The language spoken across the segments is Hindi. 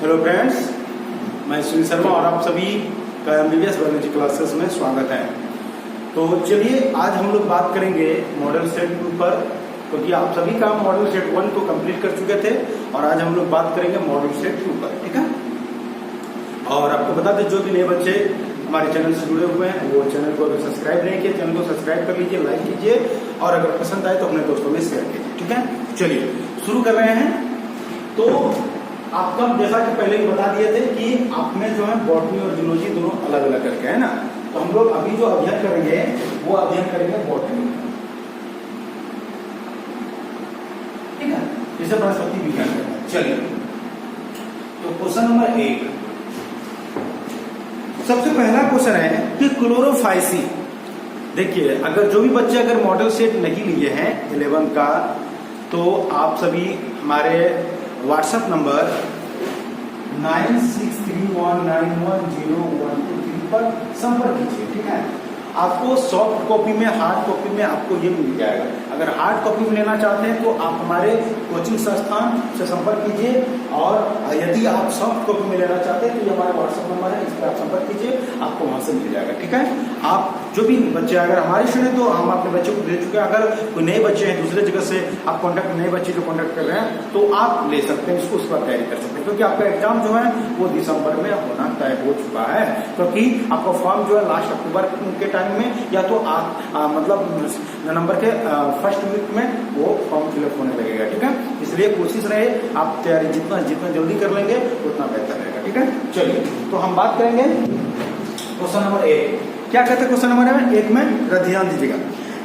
हेलो फ्रेंड्स, मैं सुनील शर्मा और आप सभी का MBBS बायोलॉजी क्लासेस में स्वागत है। तो चलिए आज हम लोग बात करेंगे मॉडल सेट 2 पर, क्योंकि आप सभी का मॉडल सेट 1 को कंप्लीट कर चुके थे और आज हम लोग बात करेंगे मॉडल सेट 2 पर, ठीक है। और आपको बता दें, जो भी नए बच्चे हमारे चैनल से जुड़े हुए हैं वो चैनल को अगर सब्सक्राइब नहीं किया, चैनल को सब्सक्राइब कर लीजिए, लाइक कीजिए और अगर पसंद आए तो अपने दोस्तों में शेयर कीजिए, ठीक है। चलिए शुरू कर रहे हैं। तो आपका जैसा कि पहले ही बता दिए थे कि आपने जो है बॉटनी और जूलॉजी दोनों अलग अलग करके है ना, तो हम लोग अभी जो अध्ययन करेंगे वो अध्ययन करेंगे बॉटनी, ठीक है, जिसे वनस्पति विज्ञान कहते हैं। चलिए तो क्वेश्चन नंबर 1, सबसे पहला क्वेश्चन है कि क्लोरोफाइसी। देखिए, अगर जो भी बच्चे अगर मॉडल सेट नहीं लिए हैं 11 का, तो आप सभी हमारे व्हाट्सएप नंबर 9631910123 पर संपर्क कीजिए, ठीक है। आपको सॉफ्ट कॉपी में, हार्ड कॉपी में आपको ये मिल जाएगा। अगर हार्ड कॉपी में लेना चाहते हैं तो आप हमारे कोचिंग संस्थान से संपर्क कीजिए, और यदि आप सॉफ्ट कॉपी में लेना चाहते हैं तो ये हमारा व्हाट्सएप नंबर है, इस पर आप संपर्क कीजिए, आपको वहां से मिल जाएगा, ठीक है। आप जो भी बच्चे अगर हमारे सुने तो हम अपने बच्चों को दे चुके हैं। अगर कोई नए बच्चे हैं दूसरे जगह से आप कॉन्टैक्ट, नए बच्चे जो कॉन्टैक्ट कर रहे हैं तो आप ले सकते हैं, इसको उस पर तैयारी कर सकते हैं, क्योंकि आपका एग्जाम जो है वो दिसंबर में होना तय हो चुका है। क्योंकि आपका फॉर्म जो है लास्ट अक्टूबर के टाइम में या तो मतलब नवंबर के फर्स्ट वीक में वो फॉर्म फिलअप होने लगेगा, ठीक है। इसलिए कोशिश रहे आप तैयारी जितना जल्दी कर लेंगे उतना बेहतर रहेगा, ठीक है। चलिए तो हम बात करेंगे क्वेश्चन नंबर 1। क्या कहते हैं क्वेश्चन नंबर 1 में? ध्यान दीजिएगा।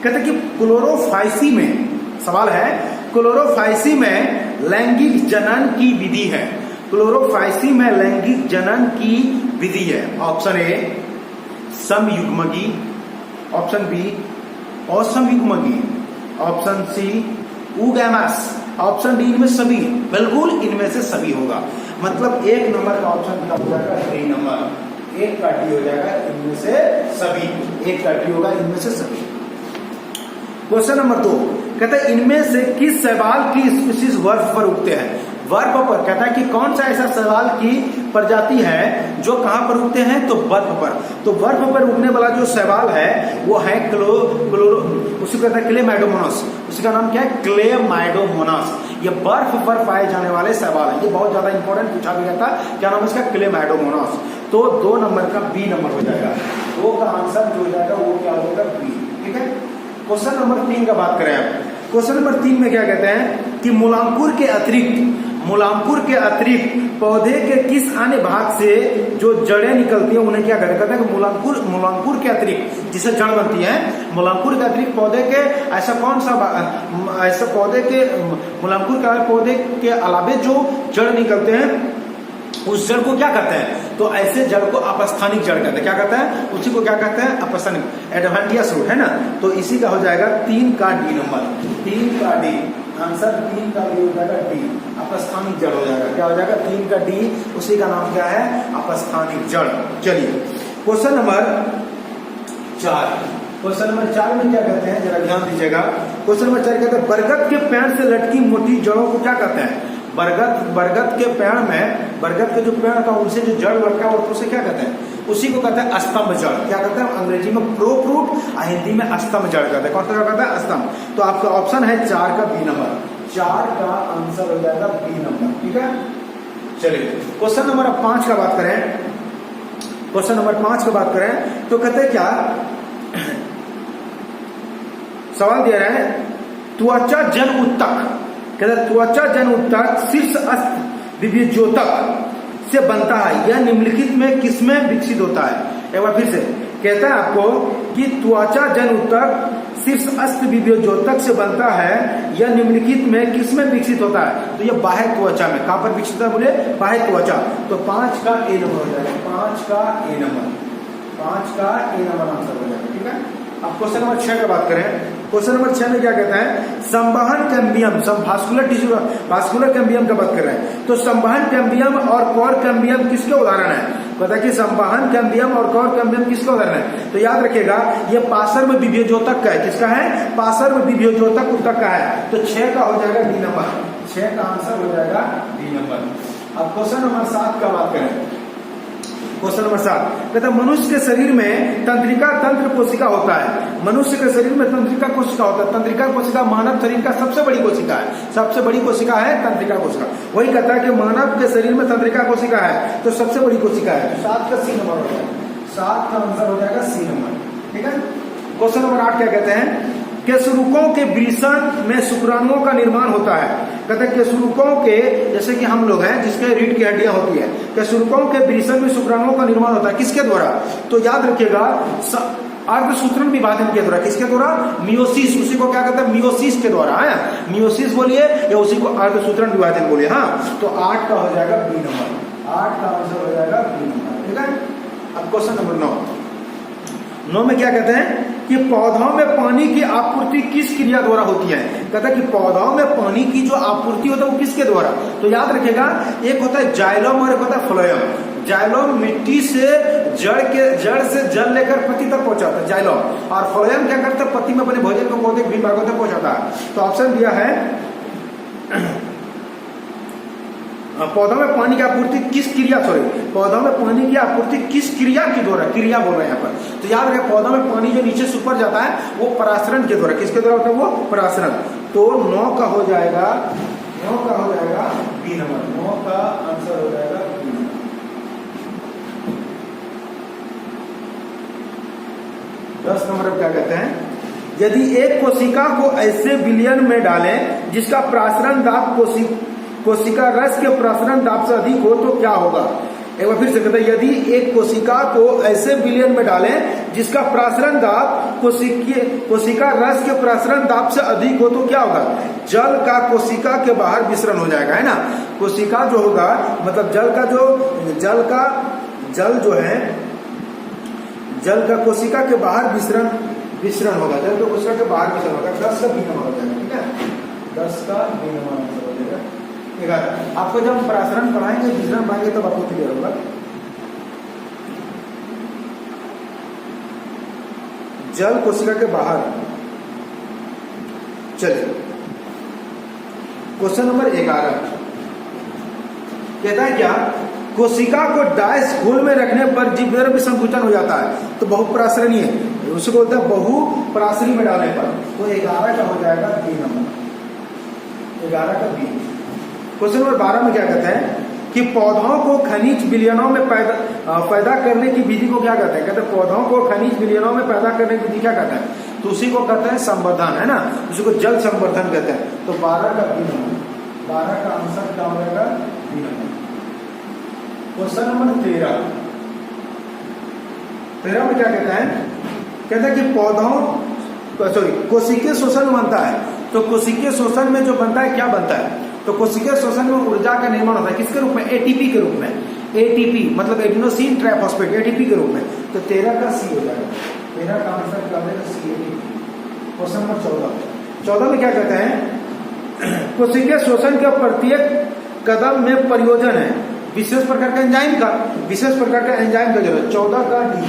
कहते हैं कि क्लोरोफाइसी में, सवाल है क्लोरोफाइसी में लैंगिक जनन की विधि है। क्लोरोफाइसी में लैंगिक जनन की विधि है। ऑप्शन ए समयुग्मकी, ऑप्शन बी असमयुग्मकी, option C oogamous, option D इनमें सभी। बिल्कुल इनमें से सभी होगा। मतलब 1 नंबर का ऑप्शन हो जाएगा, 3 नंबर 1 का डी हो जाएगा इनमें से सभी, 1 का डी होगा इनमें से सभी। क्वेश्चन नंबर 2 कहता है इनमें से किस शैवाल की स्पीशीज बर्फ पर उगते हैं? बर्फ पर। कहता है कि कौन सा ऐसा शैवाल की प्रजाति है जो कहां पर उगते हैं? तो बर्फ पर। तो बर्फ पर उगने वाला जो शैवाल है वो है उसी कहता है क्लेमाइडोमोनास। उसका नाम क्या है? क्लेमाइडोमोनास। ये बर्फ पर पाए जाने वाले शैवाल है। ये बहुत ज्यादा इंपॉर्टेंट पूछा गया था। क्या नाम है इसका? क्लेमाइडोमोनास। तो 2 नंबर का बी नंबर हो जाएगा। 2 का आंसर जो हो जाएगा वो क्या होगा? बी, ठीक है। क्वेश्चन नंबर 3 का बात करें आप। क्वेश्चन नंबर 3 में क्या कहते हैं कि मूलांकुर के अतिरिक्त पौधे के किस अन्य भाग से जो जड़ें निकलती हैं उन्हें क्या कहते हैं? मूलांकुर के अतिरिक्त जिसे जड़ बनती है, मूलांकुर के अतिरिक्त पौधे के ऐसा कौन सा ऐसा पौधे के मूलांकुर के पौधे के अलावे जो जड़ निकलते हैं उस जड़ को क्या कहते हैं? तो ऐसे जड़ को अपस्थानिक जड़ कहते हैं। क्या कहते हैं? उसी को क्या कहते हैं? अपस्थानिक, एडवेंटियस रूट, है ना। तो इसी का हो जाएगा 3 का डी नंबर। 3 का डी आंसर, 3 का डी हो जाएगा डी, अपस्थानिक जड़ हो जाएगा। क्या हो जाएगा? 3 का डी, उसी का नाम क्या है? अपस्थानिक जड़। चलिए क्वेश्चन नंबर 4। क्वेश्चन नंबर 4 में क्या कहते हैं, जरा ध्यान दीजिएगा। क्वेश्चन नंबर 4 कहते हैं बरगद के पेड़ से लटकी मोटी जड़ों को क्या कहते हैं? बरगद के पेड़ में, बरगद के जो पेड़ था उनसे जो जड़ लटका होता है उसे क्या कहते हैं? उसी को कहते हैं स्तंभ जड़। क्या कहते हैं? अंग्रेजी में प्रोप रूट, हिंदी में स्तंभ जड़ कहते हैं। कौन सा जड़ कहते हैं? स्तंभ। तो आपका ऑप्शन है 4 का बी नंबर। 4 का आंसर हो जाएगा बी नंबर, ठीक है। चलिए क्वेश्चन नंबर 5 का बात करें। क्वेश्चन नंबर 5 का बात करें तो कहते हैं क्या, सवाल दे रहे हैं त्वचा जन उत्तक। कहते हैं त्वचा जन उत्तक शीर्ष अस्त विभेद्योतक से बनता है, यह निम्नलिखित में किसमें विकसित होता है? एक बार फिर से कहता है आपको कि त्वचा जन उत्तक शीर्ष अस्त विभेद्योतक से बनता है, यह निम्नलिखित में किसमें विकसित होता है? तो यह बाह्य त्वचा में। कहां पर विकसित है? बोले बाह्य त्वचा। तो 5 का ए नंबर हो जाएगा। 5 का ए नंबर, 5 का ए नंबर आंसर हो जाएगा, ठीक है। अब क्वेश्चन नंबर 6 का बात करें। क्वेश्चन नंबर 6 में क्या कहता है? संवहन cambium, vascular tissue, vascular cambium का बात कर रहे हैं। तो संवहन कैम्बियम और कोर कैम्बियम किसके उदाहरण है? पता कि संवहन कैम्बियम और कोर कैम्बियम किसका उदाहरण है? तो याद रखिएगा ये पार्श्व विभेद्योतक का है। किसका है? पार्श्व विभेद्योतक उत्तक का है। तो 6 का हो जाएगा डी नंबर। 6 का आंसर हो जाएगा डी नंबर। अब क्वेश्चन नंबर 7 का बात करें। क्वेश्चन नंबर 7 कहता है मनुष्य के शरीर में तंत्रिका तंत्र कोशिका होता है। मनुष्य के शरीर में तंत्रिका कोशिका होता है। तंत्रिका कोशिका मानव शरीर का सबसे बड़ी कोशिका है। सबसे बड़ी कोशिका है तंत्रिका कोशिका। वही कहता है कि मानव के शरीर में तंत्रिका कोशिका है तो सबसे बड़ी कोशिका है। तो 7 का सी नंबर हो जाएगा। 7 का आंसर हो जाएगा सी नंबर। ठीक है। क्वेश्चन नंबर 8 क्या कहते हैं? केशरुकों के वृषण में शुक्राणुओं का निर्माण होता है। कहते हैं केशरुकों के, जैसे कि हम लोग हैं जिसके रीढ़ की हड्डियां होती है, केशरुकों के वृषण में शुक्राणुओं का निर्माण होता है। किसके द्वारा? तो याद रखिएगा अर्धसूत्रण विभाजन के द्वारा। किसके द्वारा? मियोसिस। उसी को क्या कहते हैं? मियोसिस के द्वारा है। मियोसिस बोलिए या उसी को अर्धसूत्रण विभाजन बोलिए। हाँ, तो 8 का हो जाएगा बी नंबर। 8 का आंसर हो जाएगा बी नंबर। ठीक है। अब क्वेश्चन नंबर 9 में क्या कहते हैं कि पौधों में पानी की आपूर्ति किस क्रिया द्वारा होती है? कहता है कि पौधों में पानी की जो आपूर्ति होता है वो किसके द्वारा? तो याद रखिएगा एक होता है जाइलम और एक होता है फ्लोएम। जाइलम मिट्टी से जड़ से जल लेकर पत्ती तक पहुंचाता है जाइलम, और फ्लोएम क्या करता है? पत्ती में अपने भोजन को पौधे विभिन्न भागों तक पहुंचाता है। तो ऑप्शन दिया है पौधों में पानी की आपूर्ति किस क्रिया, पौधों में पानी की आपूर्ति किस क्रिया के द्वारा? क्रिया बोल रहे हैं यहाँ पर। तो याद रखें पौधों में पानी जो नीचे से ऊपर जाता है वो परासरण के द्वारा। किसके द्वारा होता है वो? परासरण। तो 9 का हो जाएगा बी नंबर। 9 का आंसर हो जाएगा बी नंबर। 10 नंबर क्या कहते हैं? यदि एक कोशिका को ऐसे विलयन में डालें जिसका प्रासरण दाब कोशिका रस के प्रसरण दाब से अधिक हो तो क्या होगा? एक बार फिर से कहते हैं यदि एक कोशिका को ऐसे विलयन में डालें जिसका प्रसरण दाब कोशिका रस के प्रसरण दाब से अधिक हो तो क्या होगा? जल का कोशिका के बाहर विसरण हो जाएगा, है ना। कोशिका जो होगा मतलब जल का कोशिका के बाहर विसरण होगा। जल का कोशिका के बाहर विसरण होगा। 10 का बी नंबर हो जाएगा। ठीक है। 10 का बी नंबर आंसर हो जाएगा। 11 आपको जब हम प्रासरण पढ़ाएंगे विसरण पढ़ाएंगे तब आपको क्लियर होगा। जल कोशिका के बाहर। चलिए क्वेश्चन नंबर 11 कहता है क्या? कोशिका को डाइस घोल में रखने पर जीवधर भी संकुचन हो जाता है तो बहुपरासरणीय है। उसे बोलते हैं बहुपरासरी में डालने पर। तो 11 का हो जाएगा बी नंबर। 11 का बी। क्वेश्चन नंबर 12 में क्या कहते हैं कि पौधों को खनिज विलयनों में पैदा करने की विधि को क्या कहते हैं? कहते हैं पौधों को खनिज विलयनों में पैदा करने की विधि क्या कहते हैं? तो उसी को कहते हैं संवर्धन, है ना। उसी को जल संवर्धन कहते हैं। तो 12 का बी नंबर। 12 का आंसर क्या हो जाएगा? B number. क्वेश्चन नंबर 13 में क्या कहते हैं? कहते हैं कि कोशिकीय शोषण बनता है। तो कोशिकीय शोषण में जो बनता है क्या बनता है? तो कोशिकीय शोषण में ऊर्जा का निर्माण होता है। किसके रूप में? एटीपी के रूप में। एटीपी मतलब एडिनोसिन ट्राइफॉस्फेट, एटीपी के रूप में। तो 13 का सी हो जाएगा। 13 का आंसर क्या होगा? सी एटीपी। क्वेश्चन नंबर 14 में क्या कहते हैं? कोशिकीय शोषण के प्रत्येक कदम में प्रयोजन है विशेष प्रकार का एंजाइम का जरूरत। 14 का डी।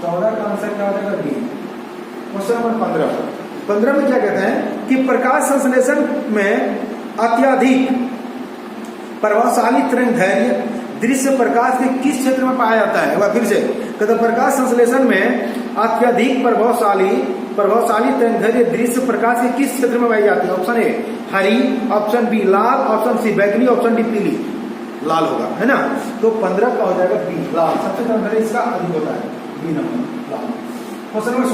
14 का आंसर क्या हो जाएगा? डी। क्वेश्चन नंबर 15 में क्या कहते हैं कि प्रकाश संश्लेषण में अत्यधिक प्रभावशाली तरंगदैर्घ्य दृश्य प्रकाश के किस क्षेत्र में पाया जाता है? वह फिर से कहते प्रकाश संश्लेषण में अत्यधिक प्रभावशाली तरंगदैर्घ्य दृश्य प्रकाश के किस क्षेत्र में पाई जाती है? ऑप्शन ए हरी, ऑप्शन बी लाल, ऑप्शन सी बैंगनी, ऑप्शन डी पीली। लाल होगा, है ना। तो 15 का हो जाएगा बी लाल। सबसे तरंगदैर्घ्य इसका अधिक होता है, बी नंबर लाल। क्वेश्चन नंबर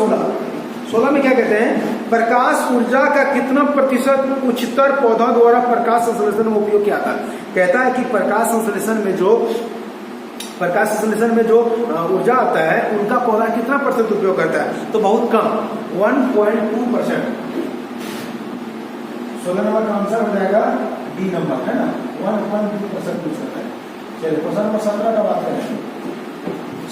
16 में क्या कहते हैं? प्रकाश ऊर्जा का कितना प्रतिशत उच्चतर पौधों द्वारा प्रकाश संश्लेषण में उपयोग किया था? कहता है कि प्रकाश संश्लेषण में जो ऊर्जा आता है उनका पौधा कितना प्रतिशत उपयोग करता है? तो बहुत कम, 1.2%। 16 नंबर का आंसर हो जाएगा डी नंबर, है ना। 1.2% पूछ सकता है। चलिए क्वेश्चन नंबर 17 का बात करें।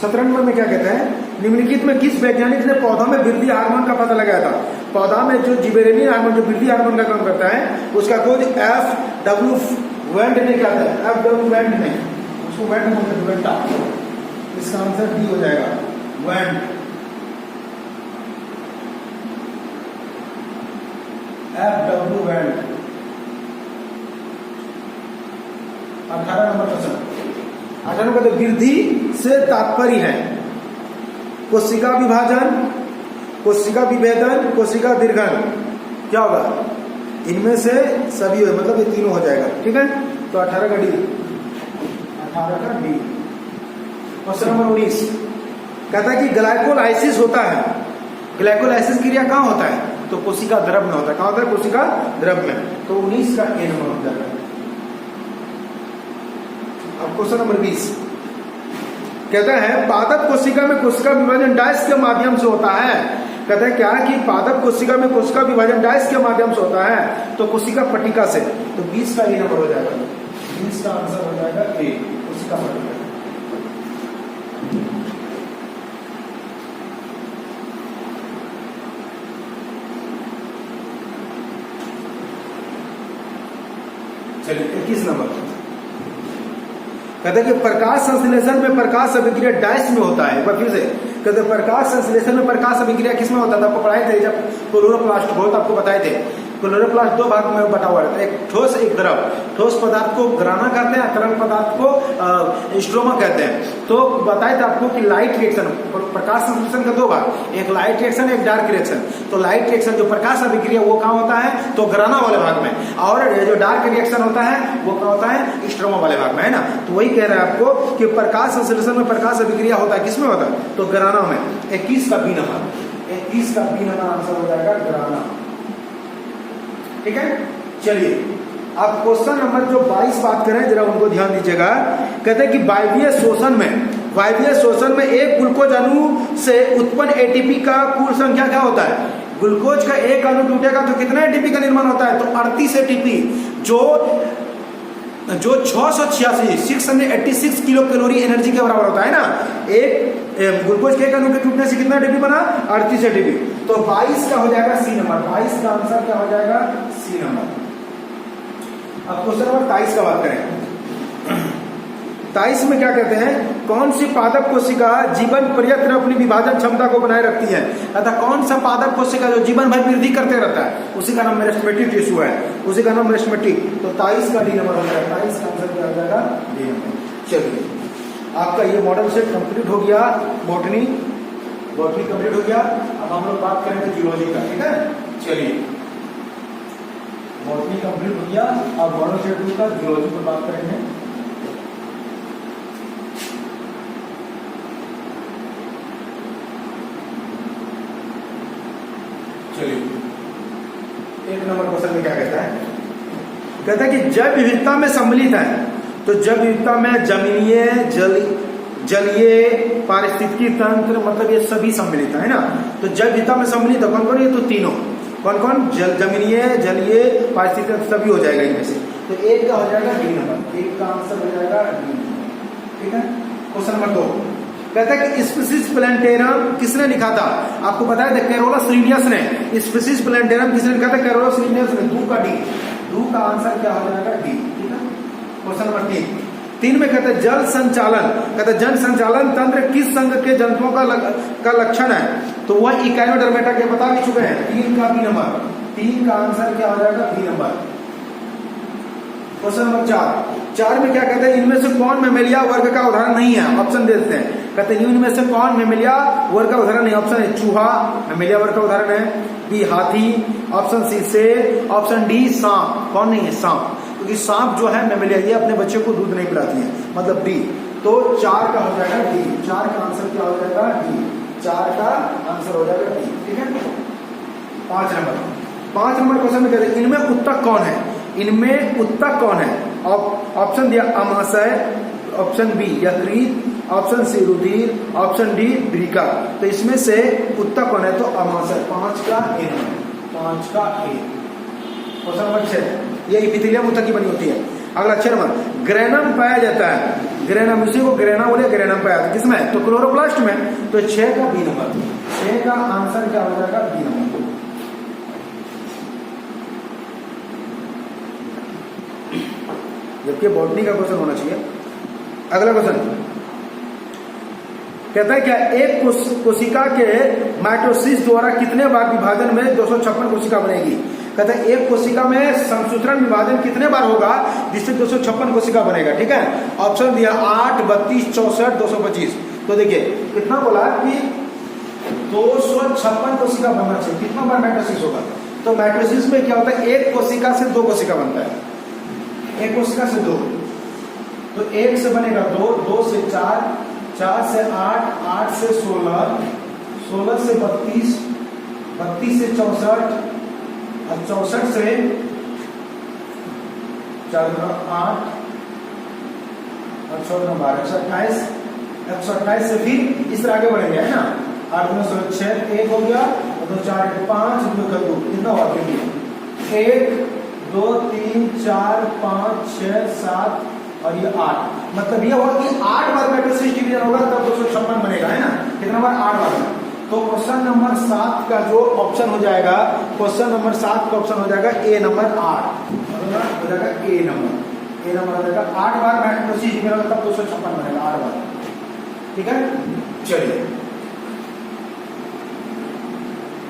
17 नंबर में क्या कहते हैं? निम्नलिखित में किस वैज्ञानिक ने पौधा में वृद्धि हार्मोन का पता लगाया था? पौधा में जो जिबेरेलिन हार्मोन जो वृद्धि हार्मोन का काम करता है उसका खोज F.W. वेंड ने क्या था? F.W. वेंड ने, उसको वेंड बोलते हैं, वेंटा। इसका आंसर डी हो जाएगा, वेंड। F.W. वेंड। 18 नंबर क्वेश्चन। 18 नंबर वृद्धि से तात्पर्य है कोशिका विभाजन, कोशिका विभेदन, कोशिका दीर्घन। क्या होगा? इनमें से सभी हो, मतलब ये तीनों हो जाएगा। ठीक है, तो 18 का डी, 18 का डी। क्वेश्चन नंबर 19 कहता है कि ग्लाइकोलाइसिस होता है, ग्लाइकोलाइसिस क्रिया कहाँ होता है? तो कोशिका द्रव में होता है। कहाँ होता है? कोशिका द्रव में। तो 19 का ए नंबर हो जाएगा। अब क्वेश्चन नंबर 20 कहता है पादप कोशिका में कोशिका विभाजन डायस के माध्यम से होता है। कहता है क्या कि पादप कोशिका में कोशिका विभाजन डायस के माध्यम से होता है, तो कोशिका पट्टिका से। तो 20 का ए नंबर हो जाएगा। 20 का आंसर हो जाएगा ए, कोशिका पट्टिका। चलिए 21 नंबर कहते हैं कि प्रकाश संश्लेषण में प्रकाश अभिक्रिया डायस में होता है। एक बार फिर से कहते हैं प्रकाश संश्लेषण में प्रकाश अभिक्रिया किसमें होता था? आपको पढ़ाए थे जब क्लोरोप्लास्ट हो, तो आपको बताए थे क्लोरोप्लास्ट दो भाग में बटा हुआ रहता है, एक ठोस एक द्रव। ठोस पदार्थ को ग्राना कहते हैं, तरल पदार्थ को स्ट्रोमा कहते हैं। तो बताए थे आपको कि लाइट रिएक्शन, प्रकाश संश्लेषण का दो भाग, एक लाइट रिएक्शन एक डार्क रिएक्शन। तो लाइट रिएक्शन जो प्रकाश अभिक्रिया वो कहाँ होता है? तो ग्राना वाले भाग में, और जो डार्क रिएक्शन होता है वो कहाँ होता है? स्ट्रोमा वाले भाग में, है ना। तो वही कह रहा है आपको कि प्रकाश संश्लेषण में प्रकाश अभिक्रिया होता है, किसमें होता है? तो ग्राना में। 21 का बी नंबर, 21 का बी नंबर आंसर हो जाएगा ग्राना। ठीक है, चलिए अब क्वेश्चन नंबर जो 22 बात करें, जरा उनको ध्यान दीजिएगा। कहते हैं कि वायवीय शोषण में एक ग्लूकोज अणु से उत्पन्न एटीपी का कुल संख्या क्या होता है? ग्लूकोज का एक अणु टूटेगा तो कितना एटीपी का निर्माण होता है? तो 38 एटीपी, जो 686 686 किलो कैलोरी एनर्जी के बराबर होता है ना। एक ग्लूकोज के एक अणु के टूटने से कितना एटीपी बना? 38 एटीपी। तो 22 का हो जाएगा सी नंबर। 22 का आंसर क्या हो जाएगा? C number. अब क्वेश्चन नंबर 23 का बात करें। 23 में क्या कहते हैं? कौन सी पादप कोशिका जीवन पर्यंत अपनी विभाजन क्षमता को बनाए रखती है? अतः कौन सा पादप कोशिका जो जीवन भर वृद्धि करते रहता है, उसी का नाम मेरिस्टेमेटिक टिश्यू है, उसी का नाम मेरिस्टेमेटिक। तो 23 का डी नंबर हो जाएगा। 23 का आंसर क्या हो जाएगा? D number. चलिए आपका ये मॉडल सेट कंप्लीट हो गया, बॉटनी कंप्लीट हो गया। अब हम लोग बात करेंगे जियोलॉजी का। ठीक है, चलिए बॉटनी कंप्लीट हो गया, अब मॉडल सेट का जियोलॉजी पर बात करेंगे। चलिए 1 नंबर क्वेश्चन में क्या कहता है? कहता है कि जैव विविधता में सम्मिलित है। तो जैव विविधता में जमीनीय, जलीय, पारिस्थितिकी तंत्र, मतलब ये सभी सम्मिलित है ना। तो जैव विविधता में सम्मिलित है कौन कौन? ये तो तीनों कौन कौन? जमीनीय, जलीय, पारिस्थितिकी, सभी हो जाएगा इनमें से। तो 1 का हो जाएगा डी नंबर। 1 का आंसर हो जाएगा डी। ठीक है, क्वेश्चन नंबर 2 कहता है कि स्पीसीज प्लैंटेरम किसने लिखा था? आपको बताया था कैरोलस लिनियस ने। स्पीसीज प्लैंटेरम किसने लिखा था? कैरोलस लिनियस ने। 2 का डी। 2 का आंसर क्या हो जाएगा? डी। ठीक है, क्वेश्चन नंबर 3 में कहते हैं जल संचालन। कहते हैं जल संचालन तंत्र किस संघ के जंतुओं का लक्षण है? तो वह इकाइनोडर्मेटा के बता भी चुके हैं। 3 का बी नंबर। 3 का आंसर क्या हो जाएगा? B number. क्वेश्चन नंबर 4 में क्या कहते हैं? इनमें से कौन मेमेलिया वर्ग का उदाहरण नहीं है? ऑप्शन दे देते हैं। कहते हैं इनमें से कौन मेमेलिया वर्ग का उदाहरण नहीं? ऑप्शन ए चूहा मेमेलिया वर्ग का उदाहरण है, बी हाथी, ऑप्शन सी शेर, ऑप्शन डी सांप। कौन नहीं है? सांप, क्योंकि सांप जो है मेमेलिया, ये अपने बच्चे को दूध नहीं पिलाती है, मतलब डी। तो 4 का हो जाएगा डी। 4 का आंसर क्या हो जाएगा? डी। 4 का आंसर हो जाएगा डी। ठीक है, 5 नंबर क्वेश्चन में कहते हैं इनमें उत्तक कौन है? इनमें उत्तक कौन है? ऑप्शन दिया अमाशय, ऑप्शन बी यकृत, ऑप्शन सी रुधिर, ऑप्शन डी द्विका। तो इसमें से उत्तक कौन है? तो अमाशय। 5 का ए। 5 का ए। क्वेश्चन नंबर 6 ये इपिथेलियम उत्तक की बनी होती है। अगला 6 नंबर ग्रेनम पाया जाता है। ग्रेनम, उसी को ग्रेना बोले, ग्रेनम पाया जाता है किसमें? तो क्लोरोप्लास्ट में। तो 6 का बी नंबर। 6 का आंसर क्या हो जाएगा? B number. जबकि बॉटनी का क्वेश्चन होना चाहिए। अगला क्वेश्चन कहता है क्या एक कोशिका के माइटोसिस द्वारा कितने बार विभाजन में 256 कोशिका बनेगी? कहते हैं एक कोशिका में संसूत्रण विभाजन कितने बार होगा जिससे 256 कोशिका बनेगा। ठीक है, ऑप्शन दिया 8, 32, 64, 225। तो देखिए कितना बोला कि 256 कोशिका बनना चाहिए। कितना बार माइटोसिस होगा? तो माइटोसिस में क्या होता है, एक कोशिका से 2 कोशिका बनता है, एक कोशिका से 2, तो 1 से बनेगा 2, 2 से 4, 4 से 8, 8 से 16, 16 से 32, 32 से 64, और 64 से 4, 8 और 14, 12, 128, 128 से फिर इस तरह आगे बढ़ेंगे, है ना। 8, 9, 6, 1 हो गया, 2, 4, 5, 2, 2, कितना हुआ? 1, 2, 3, 4, 5, 6, 7 और ये 8। मतलब ये हुआ कि 8 बार माइटोसिस डिवीजन होगा तब 256 बनेगा, है ना। कितना बार? 8 बार। तो क्वेश्चन नंबर 7 का जो ऑप्शन हो जाएगा, क्वेश्चन नंबर 7 का ऑप्शन हो जाएगा ए नंबर 8, हो जाएगा ए नंबर हो जाएगा 8 बार माइटोसिस डिवीजन होगा तब 256 बनेगा, 8 बार। ठीक है, चलिए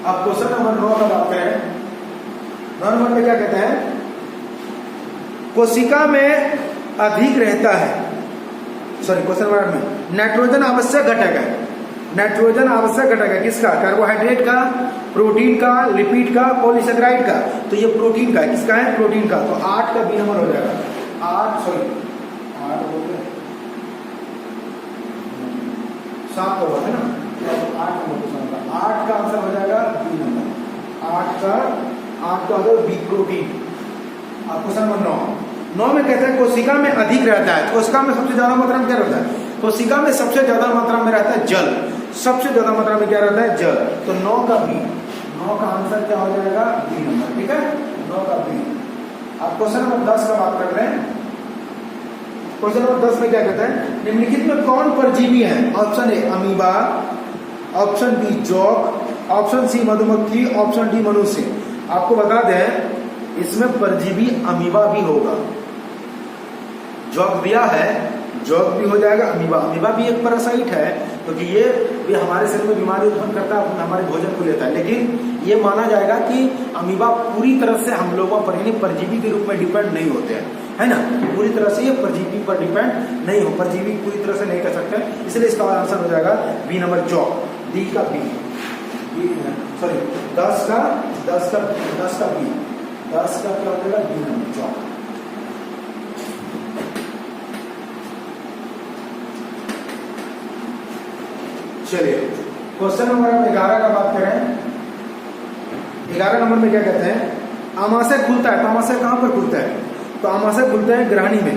अब क्वेश्चन नंबर 9 का बात करें। 9 नंबर में क्या कहते हैं, कोशिका में अधिक रहता है, सॉरी क्वेश्चन नंबर में नाइट्रोजन आवश्यक घटक है। नाइट्रोजन आवश्यक घटक है किसका? कार्बोहाइड्रेट का, प्रोटीन का, लिपिड का, पॉलीसेकेराइड का। तो ये प्रोटीन का है, किसका है? प्रोटीन का। तो 8 का बी नंबर हो जाएगा, 8 बोलते 7 होगा, है ना। तो 8 नंबर 8 का आंसर हो जाएगा बी नंबर, 8 का हो जाएगा बी, प्रोटीन। अब क्वेश्चन नंबर 9 में कहते हैं कोशिका में अधिक रहता है। कोशिका में सबसे ज्यादा मात्रा में क्या रहता है? कोशिका में सबसे ज्यादा मात्रा में रहता है जल। सबसे ज्यादा मात्रा में क्या रहता है? जल। तो 9 का बी, 9 का आंसर क्या हो जाएगा? B number. ठीक है, 9 का बी। अब क्वेश्चन नंबर 10 का बात कर रहे हैं। क्वेश्चन नंबर 10 में क्या कहते हैं, निम्नलिखित में कौन परजीवी है? Option A amoeba, option B जौक, ऑप्शन सी मधुमक्खी, ऑप्शन डी मनुष्य। आपको बता दें इसमें परजीवी अमीबा भी होगा। जौक दिया है, जौक भी हो जाएगा, अमीबा भी एक पैरासाइट है, क्योंकि ये भी हमारे शरीर में बीमारी उत्पन्न करता है, हमारे भोजन को लेता है। लेकिन ये माना जाएगा कि अमीबा पूरी तरह से हम लोगों पर यानी परजीवी के रूप में डिपेंड नहीं होते हैं, है ना। पूरी तरह से ये परजीवी पर डिपेंड नहीं हो, परजीवी पूरी तरह से नहीं कर सकते, इसलिए इसका आंसर हो जाएगा बी नंबर जौक, डी का बी, सॉरी 10 का बी, 10 का क्या हो जाएगा? बी नंबर जौक। चलिए क्वेश्चन नंबर 11 का बात करें। 11 नंबर में क्या कहते हैं, आमाशय खुलता है। तो आमाशय कहां पर खुलता है? तो आमाशय खुलता है ग्रहणी में।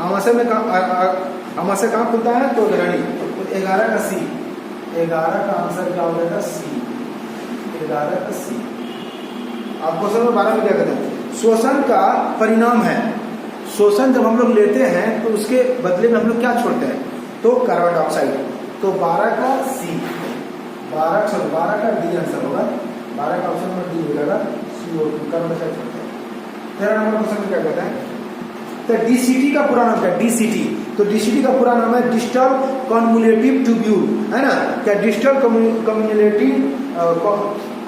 आमाशय में आमाशय कहां खुलता है? तो ग्रहणी। तो 11 का सी, 11 का आंसर क्या हो जाएगा? सी, 11 का सी। आप क्वेश्चन नंबर 12 में क्या कहते हैं, शोषण का परिणाम है। शोषण जब हम लोग लेते हैं तो उसके बदले में हम लोग क्या छोड़ते हैं? तो कार्बन डाइऑक्साइड। तो 12 का सी, 12 का डी आंसर होगा, 12 का ऑप्शन नंबर डी हो जाएगा, CO2 कार्बन डाइऑक्साइड छोड़ते हैं। 13 नंबर क्वेश्चन में क्या कहते हैं, तो डीसीटी का पूरा नाम क्या है? डीसीटी, तो डीसीटी का पूरा नाम है डिस्टल कॉन्मुलेटिव ट्यूब्यूल, है ना। क्या डिस्टल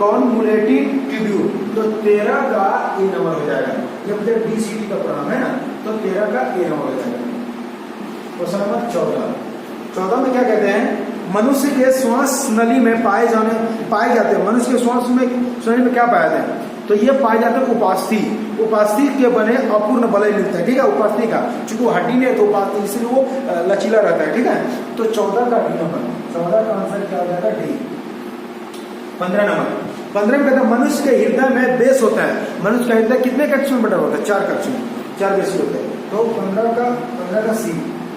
कॉन्मुलेटिव ट्यूब्यूल। तो 13 का ए नंबर हो जाएगा, जब तक डीसीटी का पूरा नाम है ना, तो 13 का ए नंबर हो जाएगा। क्वेश्चन नंबर 14 में क्या कहते हैं, मनुष्य के श्वास नली में पाए जाते हैं। मनुष्य के श्वास नली में क्या पाया जाता है? तो ये पाए जाते हैं उपास्थि के बने अपूर्ण बलय मिलता है। ठीक है, उपास्थि का, चूंकि वो हड्डी नहीं तो उपास्थि, इसलिए वो लचीला रहता है। ठीक है, तो 14 का डी नंबर, 14 का आंसर क्या हो जाएगा? डी। 15 में कहते हैं मनुष्य के हृदय में बेस होता है। मनुष्य का हृदय कितने कक्ष में बटा होता है? 4 कक्ष में, 4 बेस होते हैं। तो 15 का सी,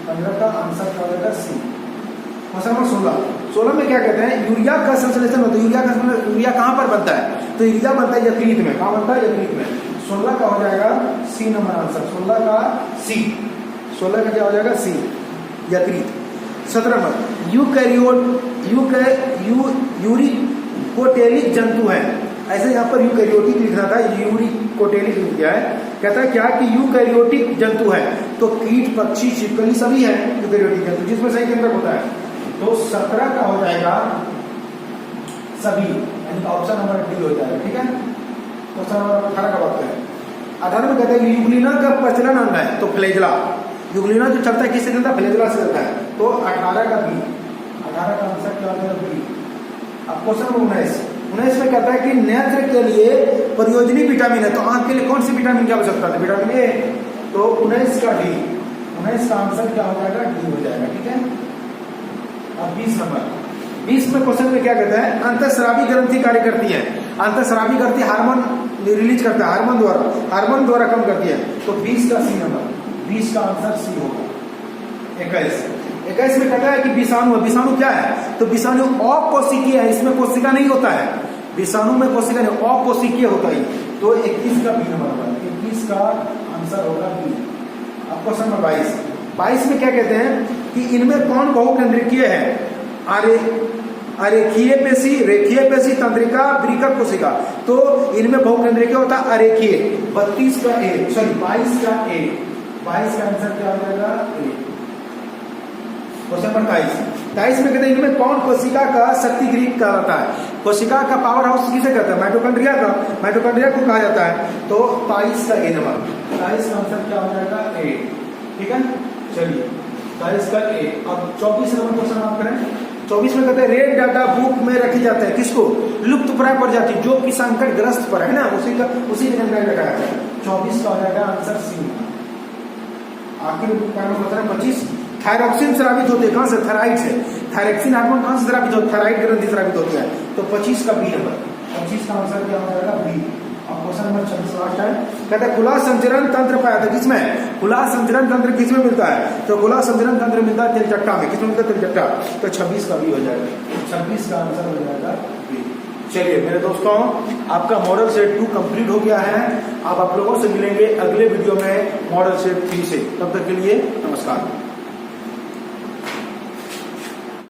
15 का आंसर क्या हो जाएगा? सी। क्वेश्चन नंबर 16 में क्या कहते हैं, यूरिया का संश्लेषण होता है। यूरिया कहां पर बनता है? तो यूरिया बनता है यकृत में। कहां बनता है? यकृत में। 16 का हो जाएगा सी नंबर आंसर, 16 का सी, 16 का क्या हो जाएगा? सी, यकृत। 17 नंबर यूरिकोटेलिक जंतु है। ऐसे यहाँ पर यूकैरियोटिक लिखना था, यूरिकोटेलिक लिख गया है। कहता है क्या कि यूकैरियोटिक जंतु है, तो कीट, पक्षी, छिपकली सभी है यूकैरियोटिक जंतु, जिसमें सही केंद्रक होता है। तो 17 का हो जाएगा सभी, यानी ऑप्शन नंबर डी हो जाएगा। ठीक है, क्वेश्चन नंबर 18 का बात करें। 18 में कहते हैं युगलिना का प्रचलन अंग है, तो फ्लैजेला, युगलिना जो चलता है किससे चलता है? फ्लैजेला से चलता है। तो 18 का बी, 18 का आंसर क्या होगा? बी। अब क्वेश्चन नंबर 19 में कहता है कि नेत्र के लिए प्रयोजनी विटामिन है, तो आंख के लिए कौन सी विटामिन की आवश्यकता है? Vitamin A. तो 19 का डी, 19 का आंसर क्या हो जाएगा? डी हो जाएगा। ठीक है। अब 20 नंबर, 20 में क्वेश्चन में क्या कहता है? अंतःस्रावी ग्रंथि कार्य करती है, अंतःस्रावी ग्रंथि हार्मोन रिलीज करता है, हार्मोन द्वारा कम करती है। तो 20 का सी नंबर, 20 का आंसर सी होगा। 21 में कहता है कि विषाणु, विषाणु क्या है? तो विषाणु अकोशिकीय है, इसमें कोशिका नहीं होता है, विषाणु में कोशिका नहीं, अकोशिकीय होता है। तो 21 का बी नंबर होगा, 21 का आंसर होगा बी। अब क्वेश्चन नंबर 22 में क्या कहते हैं कि इनमें कौन बहुकेंद्रिकीय है? अरेखीय पेशी, रेखीय पेशी, तंत्रिका, वृक्क कोशिका। तो इनमें बहुकेंद्रिकीय होता है अरेखीय। 22 का ए, सॉरी 22 का ए, 22 का आंसर क्या हो जाएगा? ए। क्वेश्चन नंबर 23 में कहते हैं इनमें कौन कोशिका का शक्ति गृह कहलाता है? कोशिका का पावर हाउस किसे कहते हैं? माइटोकॉन्ड्रिया का, माइटोकॉन्ड्रिया को कहा जाता है। तो 23 का ए नंबर, 23 का आंसर क्या हो जाएगा? ए। ठीक है, चलिए 23 का ए। अब 24 नंबर क्वेश्चन आप करें। 24 में कहते हैं रेड डाटा बुक में रखी जाता है, किसको? लुप्त प्राय प्रजाति जो कि संकट ग्रस्त पर है ना, उसी की जानकारी रखा जाता है। 24 का हो जाएगा आंसर सी। आखिर 25 थायरॉक्सिन स्रावित होते हैं, कहां से? थायराइड से। थायरॉक्सिन हार्मोन कहां से स्रावित होता है? थायराइड ग्रंथि स्रावित होती है। तो 25 का बी नंबर, 25 का आंसर क्या हो जाएगा? बी। अब क्वेश्चन नंबर 26 लास्ट है, कहता है खुला संचरण तंत्र पाया था, किसमें? खुला संचरण तंत्र किसमें मिलता है? तो खुला संचरण तंत्र मिलता है तेलचट्टा में। किसमें मिलता है? तेलचट्टा। तो 26 का बी हो जाएगा, 26 का आंसर हो जाएगा बी। चलिए मेरे दोस्तों, आपका मॉडल सेट 2 कंप्लीट हो गया है। अब आप लोगों से मिलेंगे अगले वीडियो में मॉडल सेट 3 से। तब तक के लिए नमस्कार।